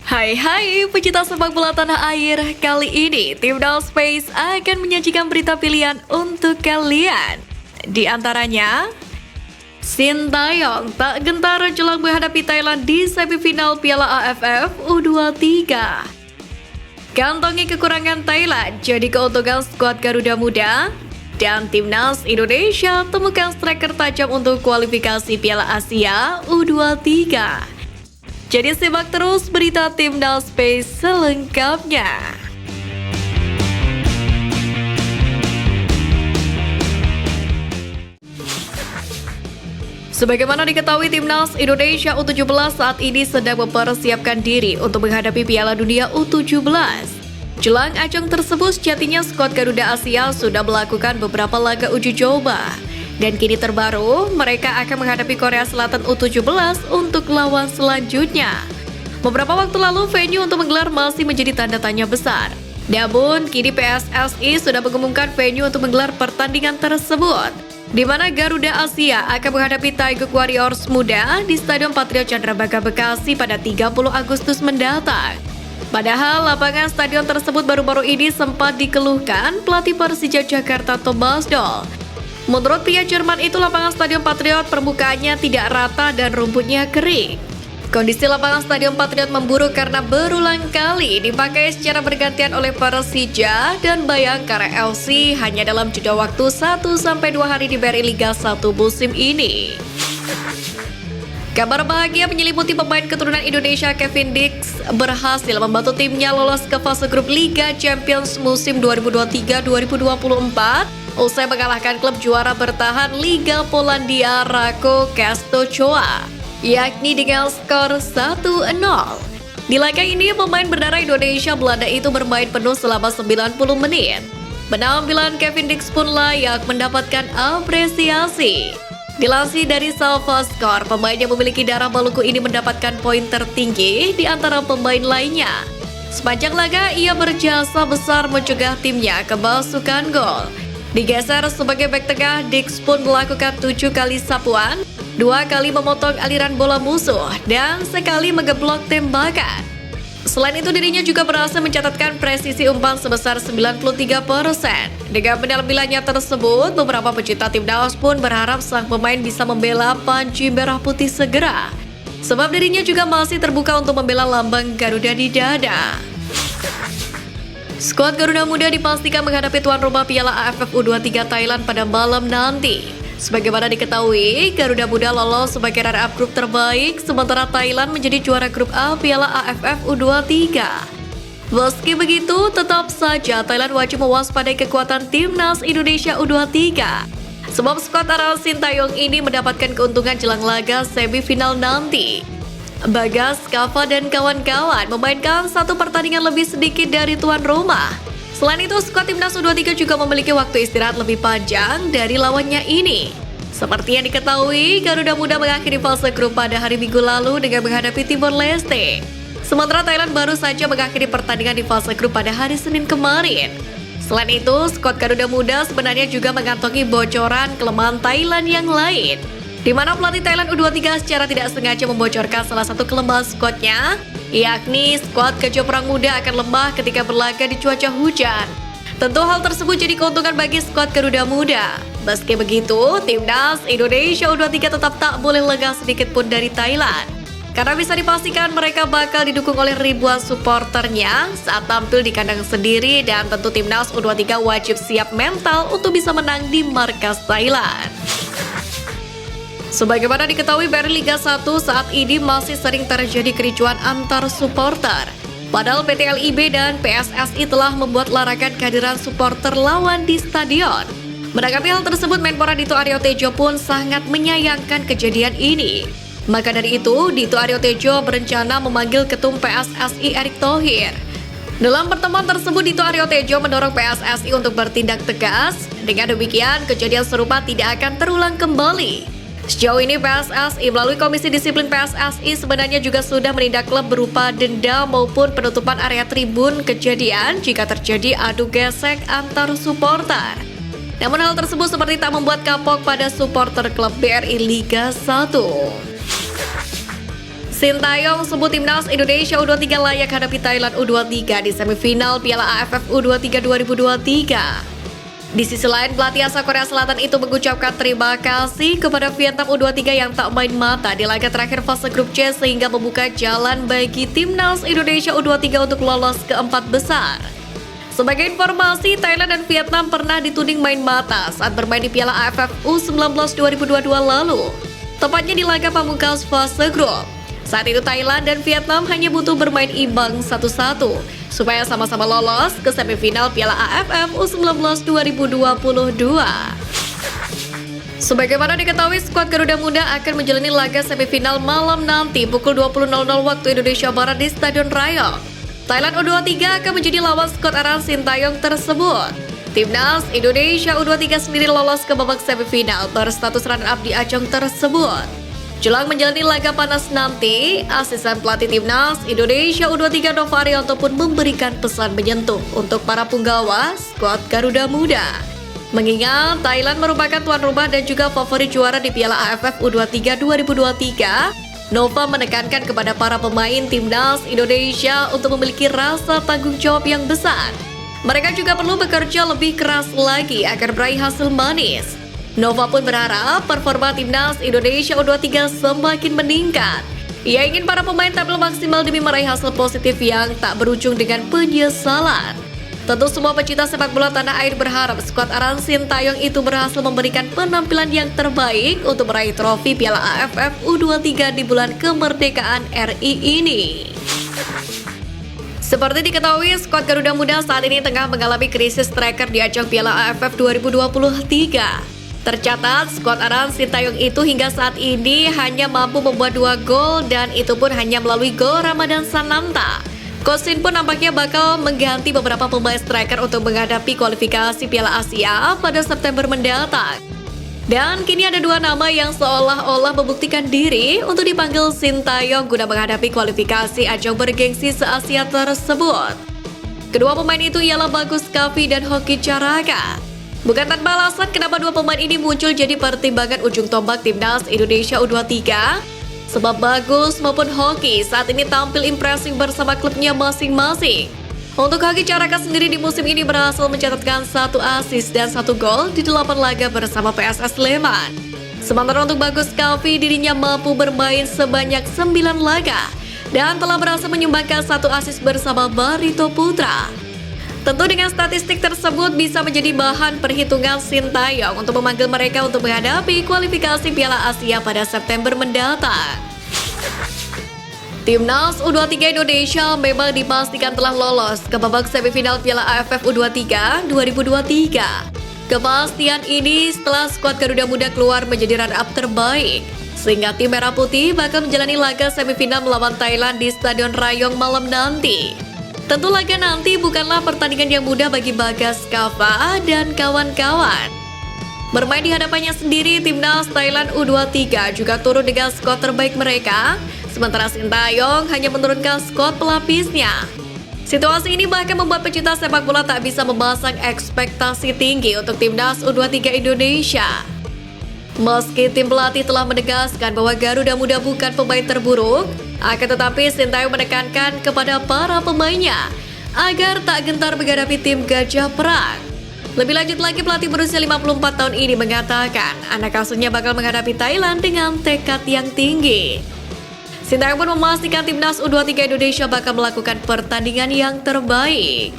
Hai pecinta sepak bola tanah air. Kali ini Timnas Space akan menyajikan berita pilihan untuk kalian. Di antaranya, Sintayong tak gentar jelang menghadapi Thailand di semifinal Piala AFF U23. Kantongi kekurangan Thailand jadi keuntungan skuad Garuda Muda. Dan Timnas Indonesia temukan striker tajam untuk kualifikasi Piala Asia U23. Jadi simak terus berita Timnas Space selengkapnya. Sebagaimana diketahui, Timnas Indonesia U17 saat ini sedang mempersiapkan diri untuk menghadapi Piala Dunia U17. Jelang ajang tersebut, sejatinya skuad Garuda Asia sudah melakukan beberapa laga uji coba. Dan kini terbaru, mereka akan menghadapi Korea Selatan U17 untuk lawan selanjutnya. Beberapa waktu lalu, venue untuk menggelar masih menjadi tanda tanya besar. Namun, kini PSSI sudah mengumumkan venue untuk menggelar pertandingan tersebut, di mana Garuda Asia akan menghadapi Taeguk Warriors Muda di Stadion Patriot Candrabaga Bekasi pada 30 Agustus mendatang. Padahal lapangan stadion tersebut baru-baru ini sempat dikeluhkan pelatih Persija Jakarta Thomas Doll. Menurut pihak Jerman itu, lapangan Stadion Patriot permukaannya tidak rata dan rumputnya kering. Kondisi lapangan Stadion Patriot memburuk karena berulang kali dipakai secara bergantian oleh Persija dan Bayangkara FC hanya dalam jeda waktu 1-2 hari di BRI Liga 1 musim ini. Kabar bahagia menyelimuti pemain keturunan Indonesia Kevin Dix berhasil membantu timnya lolos ke fase grup Liga Champions musim 2023-2024 usai mengalahkan klub juara bertahan Liga Polandia Rako Częstochowa, yakni dengan skor 1-0. Di laga ini, pemain berdarah Indonesia Belanda itu bermain penuh selama 90 menit. Penampilan Kevin Dix pun layak mendapatkan apresiasi. Dilansir dari SofaScore, pemain yang memiliki darah Maluku ini mendapatkan poin tertinggi di antara pemain lainnya. Sepanjang laga, ia berjasa besar mencegah timnya kemasukan gol. Digeser sebagai bek tengah, Dix pun melakukan 7 kali sapuan, 2 kali memotong aliran bola musuh, dan sekali mengeblok tembakan. Selain itu, dirinya juga berhasil mencatatkan presisi umpan sebesar 93%. Dengan penampilannya tersebut, beberapa pecinta timnas pun berharap sang pemain bisa membela Panji Merah Putih segera, sebab dirinya juga masih terbuka untuk membela lambang Garuda di dada. Skuad Garuda Muda dipastikan menghadapi tuan rumah Piala AFF U23 Thailand pada malam nanti. Sebagaimana diketahui, Garuda Muda lolos sebagai runner-up grup terbaik, sementara Thailand menjadi juara grup A Piala AFF U23. Meski begitu, tetap saja Thailand wajib mewaspadai kekuatan Timnas Indonesia U23. Sebab skuad Aral Sintayong ini mendapatkan keuntungan jelang laga semifinal nanti. Bagas, Kava, dan kawan-kawan memainkan satu pertandingan lebih sedikit dari tuan rumah. Selain itu, skuad Timnas U23 juga memiliki waktu istirahat lebih panjang dari lawannya ini. Seperti yang diketahui, Garuda Muda mengakhiri fase grup pada hari Minggu lalu dengan menghadapi Timor Leste. Sementara Thailand baru saja mengakhiri pertandingan di fase grup pada hari Senin kemarin. Selain itu, skuad Garuda Muda sebenarnya juga mengantongi bocoran kelemahan Thailand yang lain, di mana pelatih Thailand U23 secara tidak sengaja membocorkan salah satu kelemahan skuadnya, yakni skuad Gajah Perang Muda akan lemah ketika berlaga di cuaca hujan. Tentu hal tersebut jadi keuntungan bagi skuad Garuda Muda. Meski begitu, Timnas Indonesia U23 tetap tak boleh lengah sedikit pun dari Thailand, karena bisa dipastikan mereka bakal didukung oleh ribuan supporternya saat tampil di kandang sendiri, dan tentu Timnas U23 wajib siap mental untuk bisa menang di markas Thailand. Sebagaimana diketahui, BRI Liga 1 saat ini masih sering terjadi kericuan antar supporter. Padahal PT LIB dan PSSI telah membuat larangan kehadiran supporter lawan di stadion. Menanggapi hal tersebut, Menpora Dito Aryo Tejo pun sangat menyayangkan kejadian ini. Maka dari itu, Dito Aryo Tejo berencana memanggil Ketum PSSI Erick Thohir. Dalam pertemuan tersebut, Dito Aryo Tejo mendorong PSSI untuk bertindak tegas. Dengan demikian, kejadian serupa tidak akan terulang kembali. Sejauh ini PSSI melalui Komisi Disiplin PSSI sebenarnya juga sudah menindak klub berupa denda maupun penutupan area tribun kejadian jika terjadi adu gesek antar supporter. Namun hal tersebut seperti tak membuat kapok pada supporter klub BRI Liga 1. Sintayong sebut timnas Indonesia U23 layak hadapi Thailand U23 di semifinal Piala AFF U23 2023. Di sisi lain, pelatih asal Korea Selatan itu mengucapkan terima kasih kepada Vietnam U23 yang tak main mata di laga terakhir fase grup C sehingga membuka jalan bagi timnas Indonesia U23 untuk lolos ke 4 besar. Sebagai informasi, Thailand dan Vietnam pernah dituding main mata saat bermain di Piala AFF U19 2022 lalu, tepatnya di laga pamungkas fase grup. Saat itu Thailand dan Vietnam hanya butuh bermain imbang 1-1 supaya sama-sama lolos ke semifinal Piala AFF U19 2022. Sebagaimana diketahui, skuad Garuda Muda akan menjalani laga semifinal malam nanti pukul 20.00 waktu Indonesia Barat di Stadion Rayong. Thailand U23 akan menjadi lawan skuad Aran Sintayong tersebut. Timnas Indonesia U23 sendiri lolos ke babak semifinal berstatus runner-up di ajang tersebut. Jelang menjalani laga panas nanti, asisten pelatih timnas Indonesia U23 Nova Arianto pun memberikan pesan menyentuh untuk para punggawa skuad Garuda Muda. Mengingat Thailand merupakan tuan rumah dan juga favorit juara di Piala AFF U23 2023, Nova menekankan kepada para pemain timnas Indonesia untuk memiliki rasa tanggung jawab yang besar. Mereka juga perlu bekerja lebih keras lagi agar meraih hasil manis. Nova pun berharap performa timnas Indonesia U23 semakin meningkat. Ia ingin para pemain tampil maksimal demi meraih hasil positif yang tak berujung dengan penyesalan. Tentu semua pecinta sepak bola tanah air berharap skuad Aran Sintayong itu berhasil memberikan penampilan yang terbaik untuk meraih trofi Piala AFF U23 di bulan kemerdekaan RI ini. Seperti diketahui, skuad Garuda Muda saat ini tengah mengalami krisis striker di ajang Piala AFF 2023. Tercatat, skuad Aran Sintayong itu hingga saat ini hanya mampu membuat 2 gol dan itu pun hanya melalui gol Ramadan Sananta. Coach Shin pun nampaknya bakal mengganti beberapa pemain striker untuk menghadapi kualifikasi Piala Asia pada September mendatang. Dan kini ada 2 nama yang seolah-olah membuktikan diri untuk dipanggil Sintayong guna menghadapi kualifikasi ajang bergengsi se-Asia tersebut. Kedua pemain itu ialah Bagus Kavi dan Hoki Caraka. Bukan tanpa alasan kenapa 2 pemain ini muncul jadi pertimbangan ujung tombak timnas Indonesia U23. Sebab Bagus maupun Hoki saat ini tampil impresif bersama klubnya masing-masing. Untuk Hoki Caraka sendiri di musim ini berhasil mencatatkan 1 assist dan 1 gol di 8 laga bersama PSS Sleman. Sementara untuk Bagus Kavi, dirinya mampu bermain sebanyak 9 laga dan telah berhasil menyumbangkan 1 assist bersama Barito Putra. Tentu dengan statistik tersebut bisa menjadi bahan perhitungan Sintayong untuk memanggil mereka untuk menghadapi kualifikasi Piala Asia pada September mendatang. Timnas U23 Indonesia memang dipastikan telah lolos ke babak semifinal Piala AFF U23 2023. Kepastian ini setelah skuad Garuda Muda keluar menjadi runner-up terbaik, sehingga tim Merah Putih bakal menjalani laga semifinal melawan Thailand di Stadion Rayong malam nanti. Tentu laga nanti bukanlah pertandingan yang mudah bagi Bagas Kava dan kawan-kawan. Bermain di hadapannya sendiri, timnas Thailand U23 juga turun dengan skuad terbaik mereka, sementara Sintayong hanya menurunkan skuad pelapisnya. Situasi ini bahkan membuat pecinta sepak bola tak bisa memasang ekspektasi tinggi untuk timnas U23 Indonesia. Meski tim pelatih telah menegaskan bahwa Garuda Muda bukan pemain terburuk, akan tetapi Sintayong menekankan kepada para pemainnya agar tak gentar menghadapi tim Gajah Perang. Lebih lanjut lagi, pelatih berusia 54 tahun ini mengatakan anak asuhnya bakal menghadapi Thailand dengan tekad yang tinggi. Sintayong pun memastikan timnas U23 Indonesia bakal melakukan pertandingan yang terbaik.